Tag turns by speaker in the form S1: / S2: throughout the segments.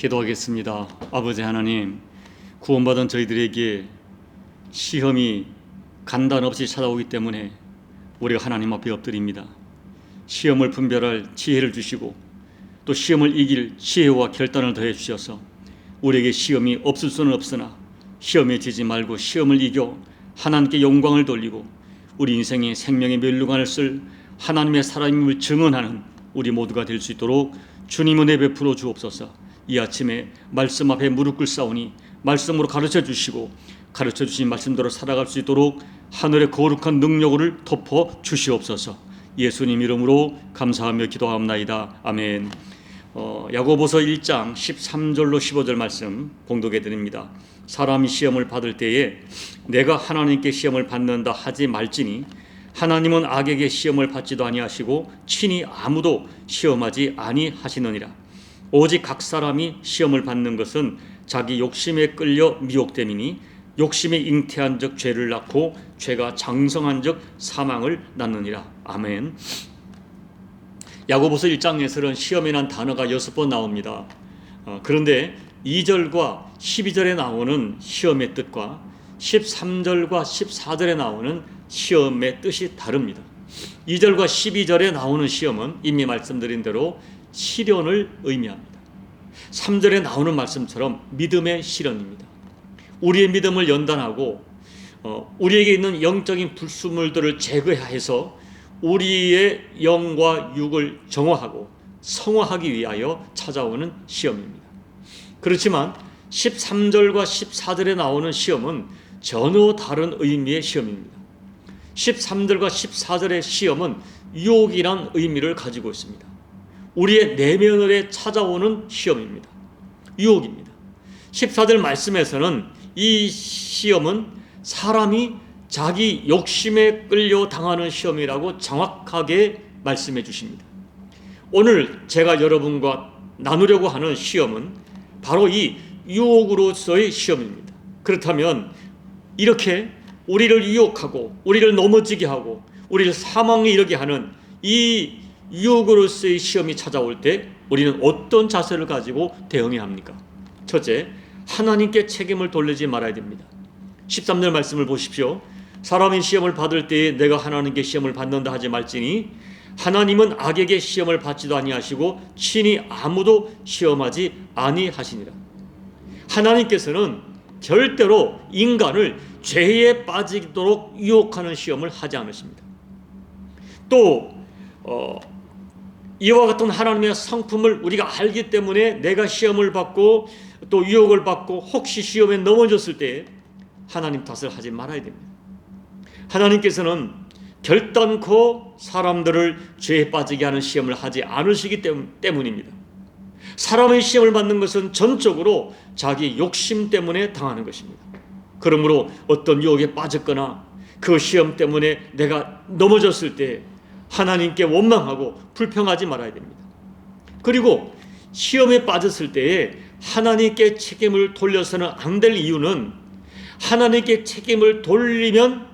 S1: 기도하겠습니다. 아버지 하나님, 구원받은 저희들에게 시험이 간단 없이 찾아오기 때문에 우리가 하나님 앞에 엎드립니다. 시험을 분별할 지혜를 주시고 또 시험을 이길 지혜와 결단을 더해 주셔서 우리에게 시험이 없을 수는 없으나 시험에 지지 말고 시험을 이겨 하나님께 영광을 돌리고 우리 인생의 생명의 멸류관을 쓸 하나님의 살아있음을 증언하는 우리 모두가 될 수 있도록 주님 은혜 베풀어 주옵소서. 이 아침에 말씀 앞에 무릎 꿇사오니 말씀으로 가르쳐 주시고 가르쳐 주신 말씀대로 살아갈 수 있도록 하늘의 거룩한 능력을 덮어 주시옵소서. 예수님 이름으로 감사하며 기도하옵나이다. 아멘. 야고보서 1장 13절로 15절 말씀 봉독해 드립니다. 사람이 시험을 받을 때에 내가 하나님께 시험을 받는다 하지 말지니 하나님은 악에게 시험을 받지도 아니하시고 친히 아무도 시험하지 아니하시느니라. 오직 각 사람이 시험을 받는 것은 자기 욕심에 끌려 미혹됨이니 욕심에 잉태한 적 죄를 낳고 죄가 장성한 적 사망을 낳느니라. 아멘. 야고보서 1장에서는 시험이란 단어가 6번 나옵니다. 그런데 2절과 12절에 나오는 시험의 뜻과 13절과 14절에 나오는 시험의 뜻이 다릅니다. 2절과 12절에 나오는 시험은 이미 말씀드린 대로 시련을 의미합니다. 3절에 나오는 말씀처럼 믿음의 시련입니다. 우리의 믿음을 연단하고 우리에게 있는 영적인 불순물들을 제거해서 우리의 영과 육을 정화하고 성화하기 위하여 찾아오는 시험입니다. 그렇지만 13절과 14절에 나오는 시험은 전혀 다른 의미의 시험입니다. 13절과 14절의 시험은 유혹이란 의미를 가지고 있습니다. 우리의 내면에 찾아오는 시험입니다. 유혹입니다. 14절 말씀에서는 이 시험은 사람이 자기 욕심에 끌려 당하는 시험이라고 정확하게 말씀해 주십니다. 오늘 제가 여러분과 나누려고 하는 시험은 바로 이 유혹으로서의 시험입니다. 그렇다면 이렇게 우리를 유혹하고 우리를 넘어지게 하고 우리를 사망에 이르게 하는 이 유혹으로서의 시험이 찾아올 때 우리는 어떤 자세를 가지고 대응해야 합니까? 첫째, 하나님께 책임을 돌리지 말아야 됩니다. 13절 말씀을 보십시오. 사람이 시험을 받을 때에 내가 하나님께 시험을 받는다 하지 말지니 하나님은 악에게 시험을 받지도 아니하시고 친히 아무도 시험하지 아니하시니라. 하나님께서는 절대로 인간을 죄에 빠지도록 유혹하는 시험을 하지 않으십니다. 또 이와 같은 하나님의 성품을 우리가 알기 때문에 내가 시험을 받고 또 유혹을 받고 혹시 시험에 넘어졌을 때 하나님 탓을 하지 말아야 됩니다. 하나님께서는 결단코 사람들을 죄에 빠지게 하는 시험을 하지 않으시기 때문입니다. 사람의 시험을 받는 것은 전적으로 자기 욕심 때문에 당하는 것입니다. 그러므로 어떤 유혹에 빠졌거나 그 시험 때문에 내가 넘어졌을 때 하나님께 원망하고 불평하지 말아야 됩니다. 그리고 시험에 빠졌을 때에 하나님께 책임을 돌려서는 안 될 이유는 하나님께 책임을 돌리면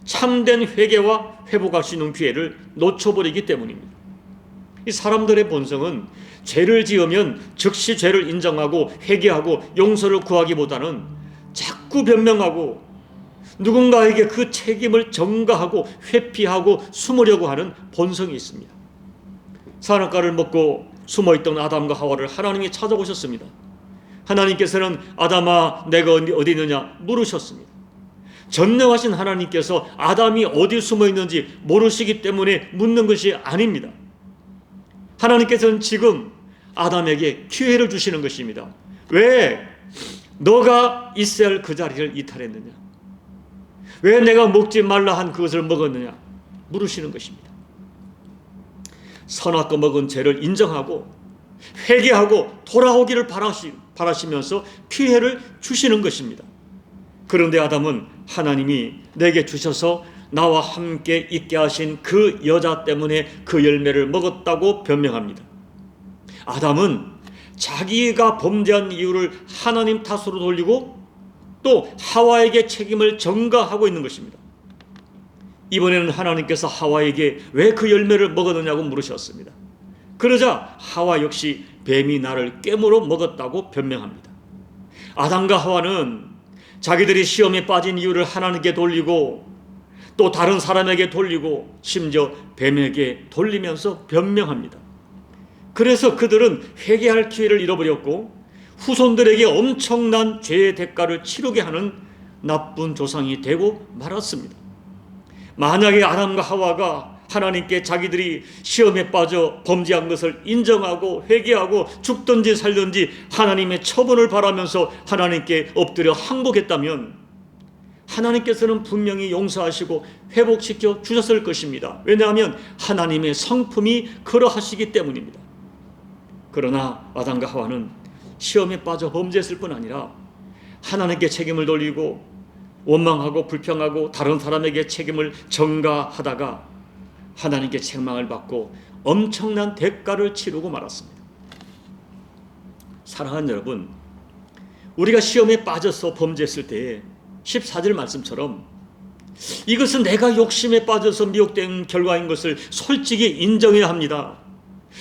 S1: 참된 회개와 회복할 수 있는 기회를 놓쳐버리기 때문입니다. 이 사람들의 본성은 죄를 지으면 즉시 죄를 인정하고 회개하고 용서를 구하기보다는 자꾸 변명하고 누군가에게 그 책임을 전가하고 회피하고 숨으려고 하는 본성이 있습니다. 선악과를 먹고 숨어있던 아담과 하와를 하나님이 찾아오셨습니다. 하나님께서는 아담아 내가 어디 있느냐 물으셨습니다. 전능하신 하나님께서 아담이 어디 숨어 있는지 모르시기 때문에 묻는 것이 아닙니다. 하나님께서는 지금 아담에게 기회를 주시는 것입니다. 왜 너가 있어야 할 그 자리를 이탈했느냐? 왜 내가 먹지 말라 한 그것을 먹었느냐? 물으시는 것입니다. 선악과 먹은 죄를 인정하고 회개하고 돌아오기를 바라시면서 기회를 주시는 것입니다. 그런데 아담은 하나님이 내게 주셔서 나와 함께 있게 하신 그 여자 때문에 그 열매를 먹었다고 변명합니다. 아담은 자기가 범죄한 이유를 하나님 탓으로 돌리고 또 하와에게 책임을 전가하고 있는 것입니다. 이번에는 하나님께서 하와에게 왜 그 열매를 먹었느냐고 물으셨습니다. 그러자 하와 역시 뱀이 나를 깨물어 먹었다고 변명합니다. 아담과 하와는 자기들이 시험에 빠진 이유를 하나님께 돌리고 또 다른 사람에게 돌리고 심지어 뱀에게 돌리면서 변명합니다. 그래서 그들은 회개할 기회를 잃어버렸고 후손들에게 엄청난 죄의 대가를 치르게 하는 나쁜 조상이 되고 말았습니다. 만약에 아담과 하와가 하나님께 자기들이 시험에 빠져 범죄한 것을 인정하고 회개하고 죽든지 살든지 하나님의 처분을 바라면서 하나님께 엎드려 항복했다면 하나님께서는 분명히 용서하시고 회복시켜 주셨을 것입니다. 왜냐하면 하나님의 성품이 그러하시기 때문입니다. 그러나 아담과 하와는 시험에 빠져 범죄했을 뿐 아니라 하나님께 책임을 돌리고 원망하고 불평하고 다른 사람에게 책임을 전가하다가 하나님께 책망을 받고 엄청난 대가를 치르고 말았습니다. 사랑하는 여러분, 우리가 시험에 빠져서 범죄했을 때에 14절 말씀처럼 이것은 내가 욕심에 빠져서 미혹된 결과인 것을 솔직히 인정해야 합니다.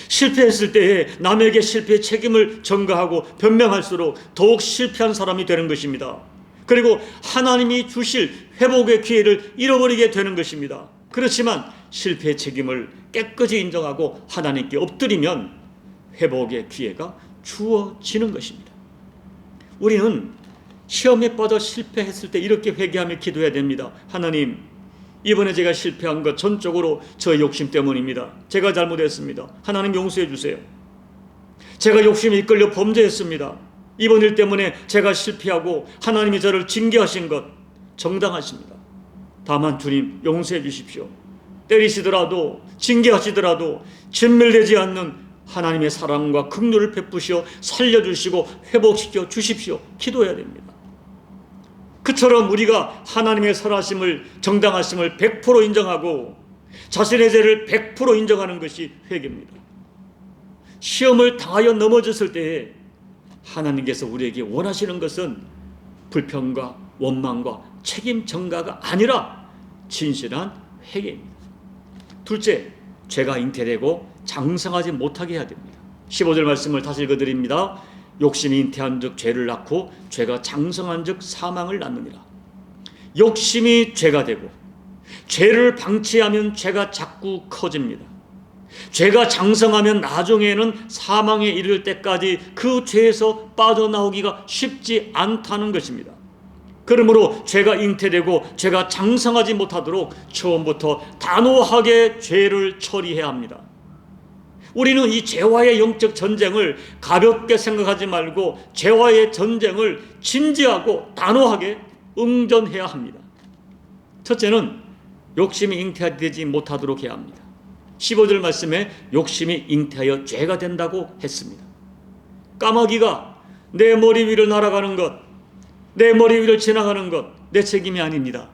S1: 실패했을 때에 남에게 실패의 책임을 전가하고 변명할수록 더욱 실패한 사람이 되는 것입니다. 그리고 하나님이 주실 회복의 기회를 잃어버리게 되는 것입니다. 그렇지만 실패의 책임을 깨끗이 인정하고 하나님께 엎드리면 회복의 기회가 주어지는 것입니다. 우리는 시험에 빠져 실패했을 때 이렇게 회개하며 기도해야 됩니다. 하나님, 이번에 제가 실패한 것 전적으로 저의 욕심 때문입니다. 제가 잘못했습니다. 하나님 용서해 주세요. 제가 욕심에 이끌려 범죄했습니다. 이번 일 때문에 제가 실패하고 하나님이 저를 징계하신 것 정당하십니다. 다만 주님 용서해 주십시오. 때리시더라도 징계하시더라도 진멸되지 않는 하나님의 사랑과 긍휼을 베푸시어 살려주시고 회복시켜 주십시오. 기도해야 됩니다. 그처럼 우리가 하나님의 선하심을 정당하심을 100% 인정하고 자신의 죄를 100% 인정하는 것이 회개입니다. 시험을 당하여 넘어졌을 때에 하나님께서 우리에게 원하시는 것은 불평과 원망과 책임 전가가 아니라 진실한 회개입니다. 둘째, 죄가 잉태되고 장성하지 못하게 해야 됩니다. 15절 말씀을 다시 읽어드립니다. 욕심이 잉태한 즉 죄를 낳고 죄가 장성한 즉 사망을 낳느니라. 욕심이 죄가 되고 죄를 방치하면 죄가 자꾸 커집니다. 죄가 장성하면 나중에는 사망에 이를 때까지 그 죄에서 빠져나오기가 쉽지 않다는 것입니다. 그러므로 죄가 잉태되고 죄가 장성하지 못하도록 처음부터 단호하게 죄를 처리해야 합니다. 우리는 이 죄와의 영적 전쟁을 가볍게 생각하지 말고 죄와의 전쟁을 진지하고 단호하게 응전해야 합니다. 첫째는 욕심이 잉태되지 못하도록 해야 합니다. 15절 말씀에 욕심이 잉태하여 죄가 된다고 했습니다. 까마귀가 내 머리 위를 날아가는 것, 내 머리 위를 지나가는 것 내 책임이 아닙니다.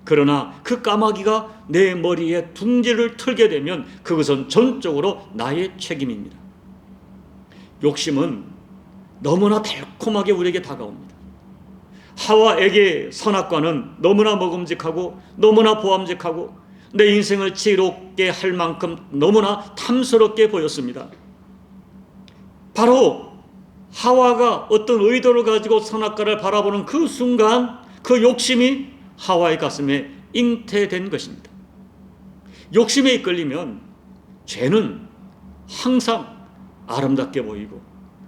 S1: 그러나 그 까마귀가 내 머리에 둥지를 틀게 되면 그것은 전적으로 나의 책임입니다. 욕심은 너무나 달콤하게 우리에게 다가옵니다. 하와에게 선악과는 너무나 먹음직하고 너무나 보암직하고 내 인생을 지롭게 할 만큼 너무나 탐스럽게 보였습니다. 바로 하와가 어떤 의도를 가지고 선악과를 바라보는 그 순간 그 욕심이 하와의 가슴에 잉태된 것입니다. 욕심에 이끌리면 죄는 항상 아름답게 보이고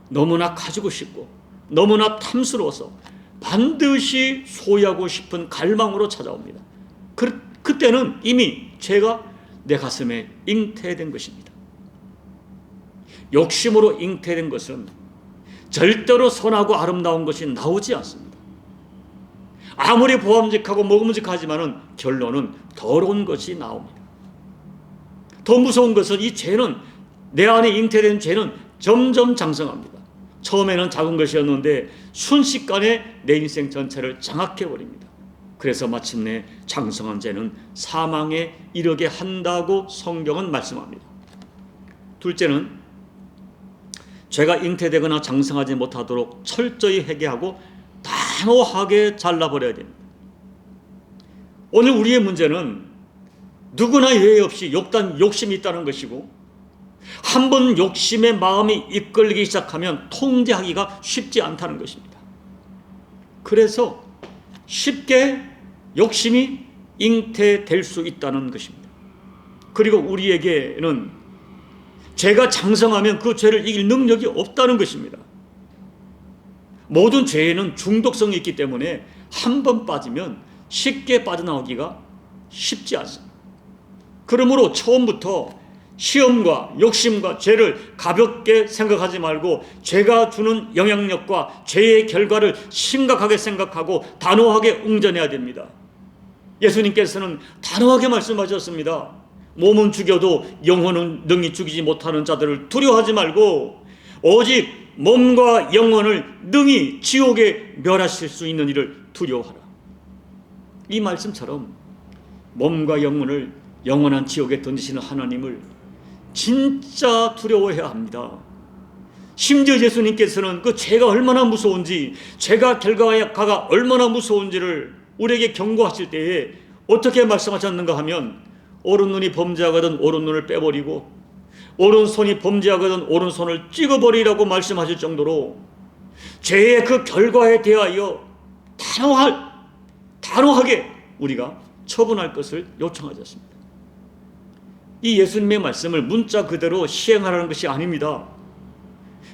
S1: 너무나 가지고 싶고 너무나 탐스러워서 반드시 소유하고 싶은 갈망으로 찾아옵니다. 그때는 이미 죄가 내 가슴에 잉태된 것입니다. 욕심으로 잉태된 것은 절대로 선하고 아름다운 것이 나오지 않습니다. 아무리 보암직하고 먹음직하지만은 결론은 더러운 것이 나옵니다. 더 무서운 것은 이 죄는 내 안에 잉태된 죄는 점점 장성합니다. 처음에는 작은 것이었는데 순식간에 내 인생 전체를 장악해버립니다. 그래서 마침내 장성한 죄는 사망에 이르게 한다고 성경은 말씀합니다. 둘째는 죄가 잉태되거나 장성하지 못하도록 철저히 회개하고 단호하게 잘라버려야 됩니다. 오늘 우리의 문제는 누구나 예외 없이 욕심이 있다는 것이고 한번 욕심의 마음이 이끌리기 시작하면 통제하기가 쉽지 않다는 것입니다. 그래서 쉽게 욕심이 잉태될 수 있다는 것입니다. 그리고 우리에게는 죄가 장성하면 그 죄를 이길 능력이 없다는 것입니다. 모든 죄에는 중독성이 있기 때문에 한 번 빠지면 쉽게 빠져나오기가 쉽지 않습니다. 그러므로 처음부터 시험과 욕심과 죄를 가볍게 생각하지 말고 죄가 주는 영향력과 죄의 결과를 심각하게 생각하고 단호하게 응전해야 됩니다. 예수님께서는 단호하게 말씀하셨습니다. 몸은 죽여도 영혼은 능히 죽이지 못하는 자들을 두려워하지 말고 오직 몸과 영혼을 능히 지옥에 멸하실 수 있는 이를 두려워하라. 이 말씀처럼 몸과 영혼을 영원한 지옥에 던지시는 하나님을 진짜 두려워해야 합니다. 심지어 예수님께서는 그 죄가 얼마나 무서운지, 죄가 결과가 얼마나 무서운지를 우리에게 경고하실 때에 어떻게 말씀하셨는가 하면, 오른눈이 범죄하거든 오른눈을 빼버리고 오른손이 범죄하거든 오른손을 찍어버리라고 말씀하실 정도로 죄의 그 결과에 대하여 단호하게 우리가 처분할 것을 요청하셨습니다. 이 예수님의 말씀을 문자 그대로 시행하라는 것이 아닙니다.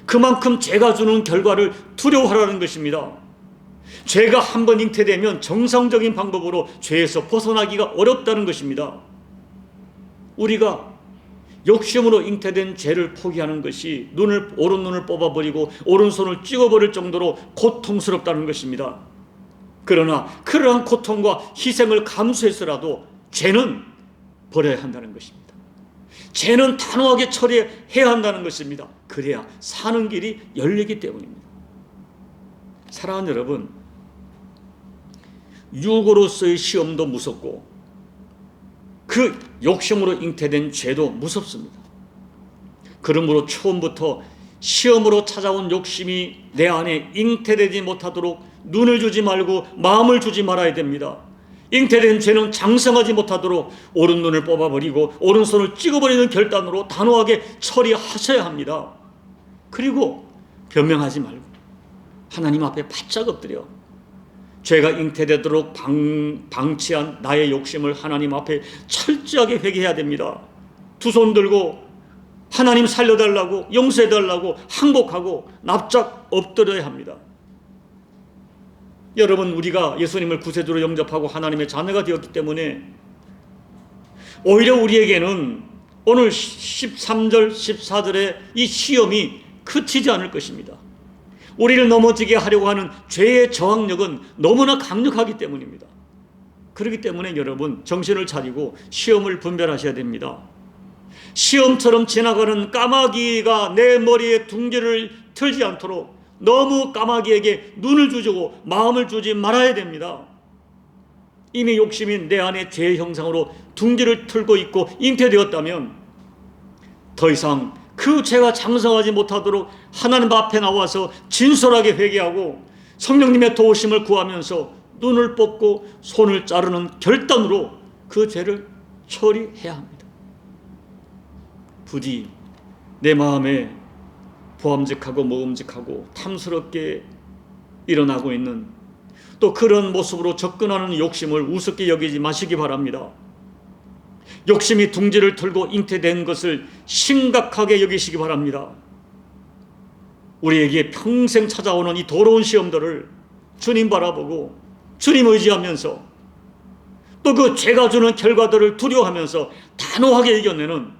S1: 그만큼 죄가 주는 결과를 두려워하라는 것입니다. 죄가 한번 잉태되면 정상적인 방법으로 죄에서 벗어나기가 어렵다는 것입니다. 우리가 욕심으로 잉태된 죄를 포기하는 것이 오른눈을 뽑아버리고 오른손을 찍어버릴 정도로 고통스럽다는 것입니다. 그러나 그러한 고통과 희생을 감수해서라도 죄는 버려야 한다는 것입니다. 죄는 단호하게 처리해야 한다는 것입니다. 그래야 사는 길이 열리기 때문입니다. 사랑하는 여러분, 유혹으로서의 시험도 무섭고 그 욕심으로 잉태된 죄도 무섭습니다. 그러므로 처음부터 시험으로 찾아온 욕심이 내 안에 잉태되지 못하도록 눈을 주지 말고 마음을 주지 말아야 됩니다. 잉태된 죄는 장성하지 못하도록 오른눈을 뽑아버리고 오른손을 찍어버리는 결단으로 단호하게 처리하셔야 합니다. 그리고 변명하지 말고 하나님 앞에 바짝 엎드려 죄가 잉태되도록 방치한 나의 욕심을 하나님 앞에 철저하게 회개해야 됩니다. 두 손 들고 하나님 살려달라고, 용서해달라고 항복하고 납작 엎드려야 합니다. 여러분, 우리가 예수님을 구세주로 영접하고 하나님의 자녀가 되었기 때문에 오히려 우리에게는 오늘 13절, 14절의 이 시험이 그치지 않을 것입니다. 우리를 넘어지게 하려고 하는 죄의 저항력은 너무나 강력하기 때문입니다. 그렇기 때문에 여러분, 정신을 차리고 시험을 분별하셔야 됩니다. 시험처럼 지나가는 까마귀가 내 머리에 둥지를 틀지 않도록 너무 까마귀에게 눈을 주고 마음을 주지 말아야 됩니다. 이미 욕심이 내 안에 죄의 형상으로 둥지를 틀고 있고 잉태되었다면 더 이상 그 죄가 장성하지 못하도록 하나님 앞에 나와서 진솔하게 회개하고 성령님의 도우심을 구하면서 눈을 뽑고 손을 자르는 결단으로 그 죄를 처리해야 합니다. 부디 내 마음에 보암직하고 모험직하고 탐스럽게 일어나고 있는 또 그런 모습으로 접근하는 욕심을 우습게 여기지 마시기 바랍니다. 욕심이 둥지를 틀고 잉태된 것을 심각하게 여기시기 바랍니다. 우리에게 평생 찾아오는 이 더러운 시험들을 주님 바라보고 주님 의지하면서 또 그 죄가 주는 결과들을 두려워하면서 단호하게 이겨내는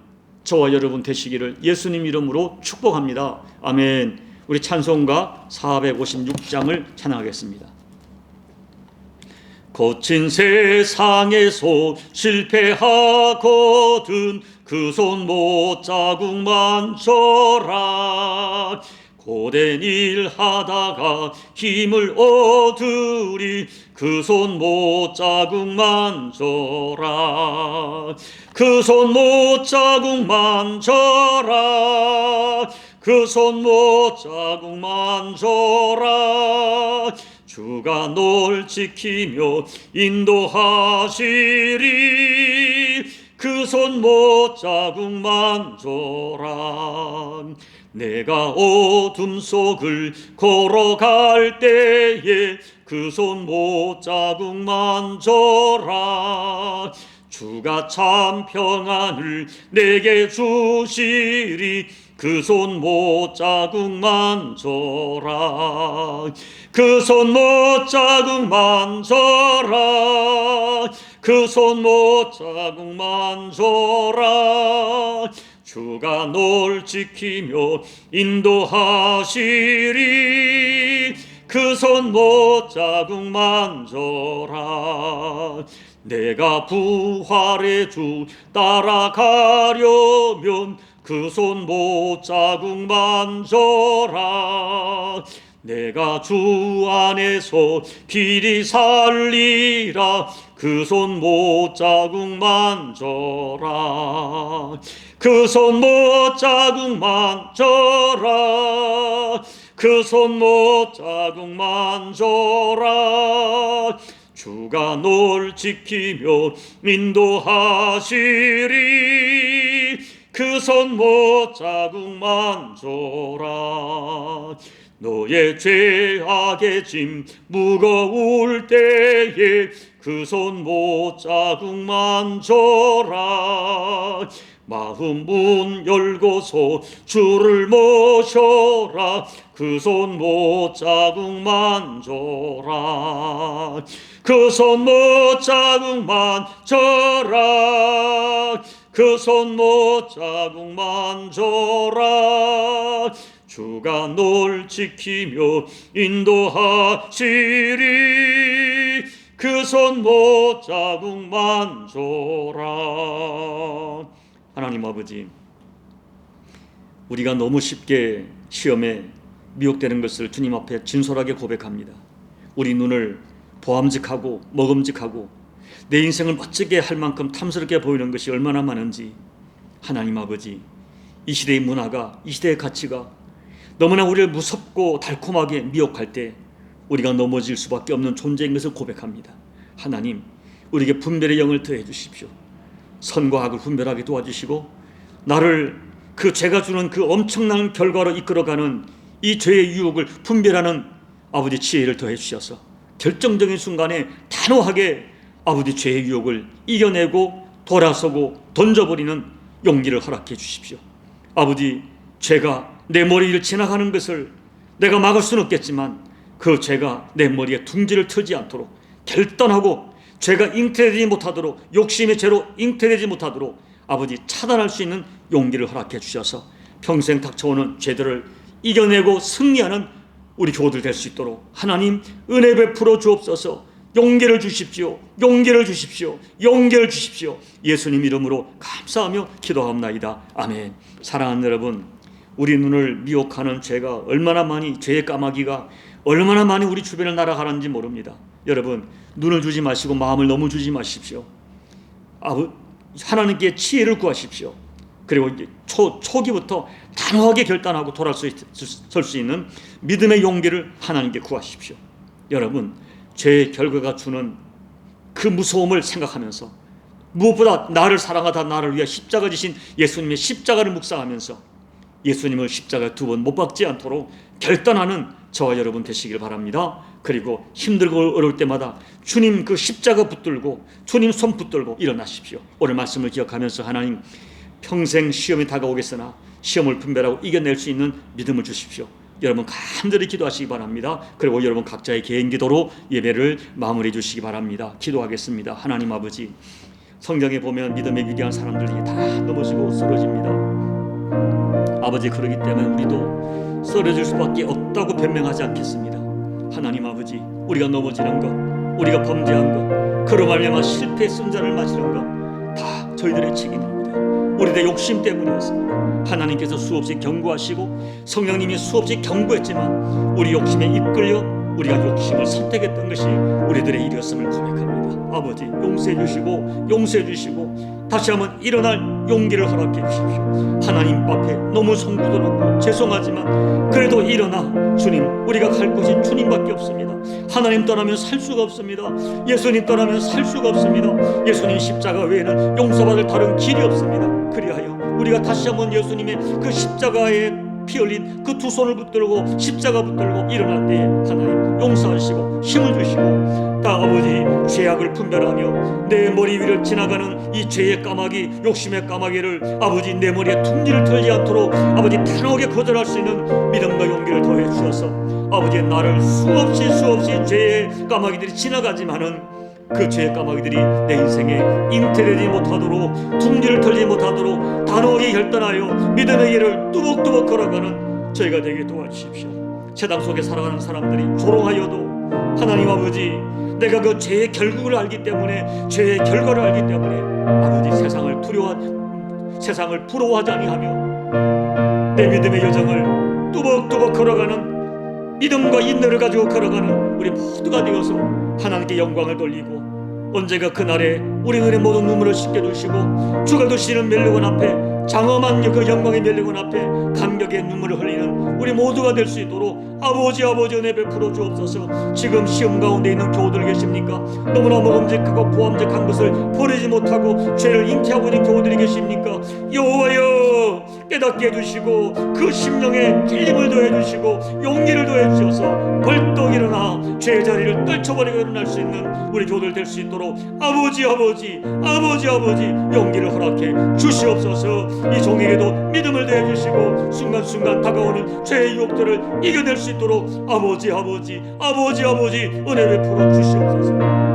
S1: 저와 여러분 되시기를 예수님 이름으로 축복합니다. 아멘. 우리 찬송가 456장을 찬양하겠습니다. 거친 세상에서 실패하거든 그 손 못자국만 져라. 고된 일 하다가 힘을 얻으리 그 손 못자국만 져라. 그 손 못자국만 져라. 그 손 못자국만 져라. 주가 널 지키며 인도하시리. 그 손 못 자국만 줘라. 내가 어둠 속을 걸어갈 때에 그 손 못 자국만 줘라. 주가 참 평안을 내게 주시리. 그 손 못 자국만 줘라. 그 손 못 자국만 줘라. 그 손 못 자국만 줘라. 주가 널 지키며 인도하시리. 그 손 못 자국만 줘라. 내가 부활의 주 따라가려면 그 손 못 자국만 줘라. 내가 주 안에서 길이 살리라. 그 손 못 자국만 줘라. 그 손 못 자국만 줘라. 그 손 못 자국만 줘라. 주가 널 지키며 인도하시리. 그 손 못 자국만 줘라. 너의 죄악의 짐 무거울 때에 그 손 못 자국만 줘라. 마음 문 열고서 주를 모셔라. 그 손 못 자국만 줘라. 그 손 못 자국만 줘라. 그 손 못 자국만 줘라. 주가 널 지키며 인도하시리. 그 손 못 자국만 줘라. 하나님 아버지, 우리가 너무 쉽게 시험에 미혹되는 것을 주님 앞에 진솔하게 고백합니다. 우리 눈을 보암직하고 먹음직하고 내 인생을 멋지게 할 만큼 탐스럽게 보이는 것이 얼마나 많은지, 하나님 아버지, 이 시대의 문화가, 이 시대의 가치가 너무나 우리를 무섭고 달콤하게 미혹할 때 우리가 넘어질 수밖에 없는 존재인 것을 고백합니다. 하나님, 우리에게 분별의 영을 더해 주십시오. 선과 악을 분별하게 도와주시고 나를 그 죄가 주는 그 엄청난 결과로 이끌어가는 이 죄의 유혹을 분별하는 아버지 지혜를 더해 주셔서 결정적인 순간에 단호하게 아버지 죄의 유혹을 이겨내고 돌아서고 던져버리는 용기를 허락해 주십시오. 아버지, 죄가 내 머리 위를 지나가는 것을 내가 막을 수는 없겠지만 그 죄가 내 머리에 둥지를 트지 않도록 결단하고 죄가 잉태되지 못하도록, 욕심의 죄로 잉태되지 못하도록 아버지 차단할 수 있는 용기를 허락해 주셔서 평생 닥쳐오는 죄들을 이겨내고 승리하는 우리 교우들 될 수 있도록 하나님 은혜 베풀어 주옵소서. 용기를 주십시오. 용기를 주십시오. 용기를 주십시오. 예수님 이름으로 감사하며 기도합나이다. 아멘. 사랑하는 여러분, 우리 눈을 미혹하는 죄가 얼마나 많이, 죄의 까마귀가 얼마나 많이 우리 주변을 날아가는지 모릅니다. 여러분, 눈을 주지 마시고 마음을 너무 주지 마십시오. 하나님께 지혜를 구하십시오. 그리고 이제 초기부터 단호하게 결단하고 돌아설 수 있는 믿음의 용기를 하나님께 구하십시오. 여러분, 죄의 결과가 주는 그 무서움을 생각하면서 무엇보다 나를 사랑하다 나를 위해 십자가 지신 예수님의 십자가를 묵상하면서 예수님을 십자가에 두 번 못 박지 않도록 결단하는 저와 여러분 되시길 바랍니다. 그리고 힘들고 어려울 때마다 주님 그 십자가 붙들고 주님 손 붙들고 일어나십시오. 오늘 말씀을 기억하면서 하나님, 평생 시험이 다가오겠으나 시험을 분별하고 이겨낼 수 있는 믿음을 주십시오. 여러분 간절히 기도하시기 바랍니다. 그리고 여러분 각자의 개인 기도로 예배를 마무리해 주시기 바랍니다. 기도하겠습니다. 하나님 아버지, 성경에 보면 믿음의 위대한 사람들이 다 넘어지고 쓰러집니다. 아버지, 그러기 때문에 우리도 쓰러질 수밖에 없다고 변명하지 않겠습니다. 하나님 아버지, 우리가 넘어지는 것, 우리가 범죄한 것, 그로 말미암아 실패의 쓴자를 맞이는 것 다 저희들의 책임입니다. 우리들의 욕심 때문이었습니다. 하나님께서 수없이 경고하시고 성령님이 수없이 경고했지만 우리 욕심에 이끌려 우리가 욕심을 선택했던 것이 우리들의 일이었음을 고백합니다. 아버지, 용서해 주시고 용서해 주시고 다시 한번 일어날 용기를 허락해 주십시오. 하나님 앞에 너무 성부도 높고 죄송하지만 그래도 일어나 주님, 우리가 갈 곳이 주님밖에 없습니다. 하나님 떠나면 살 수가 없습니다. 예수님 떠나면 살 수가 없습니다. 예수님 십자가 외에는 용서받을 다른 길이 없습니다. 그리하여 우리가 다시 한번 예수님의 그 십자가에 피 흘린 그 두 손을 붙들고 십자가 붙들고 일어날 때에 하나님 용서하시고 힘을 주시고, 다 아버지, 죄악을 분별하며 내 머리 위를 지나가는 이 죄의 까마귀, 욕심의 까마귀를 아버지 내 머리에 퉁지를 털지 않도록 아버지 단호하게 거절할 수 있는 믿음과 용기를 더해 주셔서 아버지, 나를 수없이 죄의 까마귀들이 지나가지만은 그 죄의 까마귀들이 내 인생에 잉태되지 못하도록, 퉁지를 털지 못하도록 단호하게 결단하여 믿음의 길을 뚜벅뚜벅 걸어가는 저희가 되게 도와주십시오. 세상 속에 살아가는 사람들이 조롱하여도 하나님 아버지, 내가 그 죄의 결국을 알기 때문에, 죄의 결과를 알기 때문에 아버지 세상을 부러워하지 아니하며 내 믿음의 여정을 뚜벅뚜벅 걸어가는 믿음과 인내를 가지고 걸어가는 우리 모두가 되어서 하나님께 영광을 돌리고, 언제가 그날에 우리 눈에 모든 눈물을 씻겨주시고 주가 되시는 멜리곤 앞에, 장엄한 그 영광의 멜리곤 앞에 감격의 눈물을 흘리는 우리 모두가 될 수 있도록 아버지 은혜 베풀어 주옵소서. 지금 시험 가운데 있는 교우들 계십니까? 너무나 먹음직하고 보암직한 것을 버리지 못하고 죄를 잉태하고 있는 교우들이 계십니까? 여호와여, 깨닫게 해주시고 그 심령에 힘을 더해주시고 용기를 더해주셔서 벌떡 일어나 죄의 자리를 떨쳐버리고 일어날 수 있는 우리 교우들 될 수 있도록 아버지 용기를 허락해 주시옵소서. 이 종에게도 믿음을 더해주시고 순간순간 다가오는 죄의 유혹들을 이겨낼 수 있도록 아버지 은혜 베풀어 주시옵소서.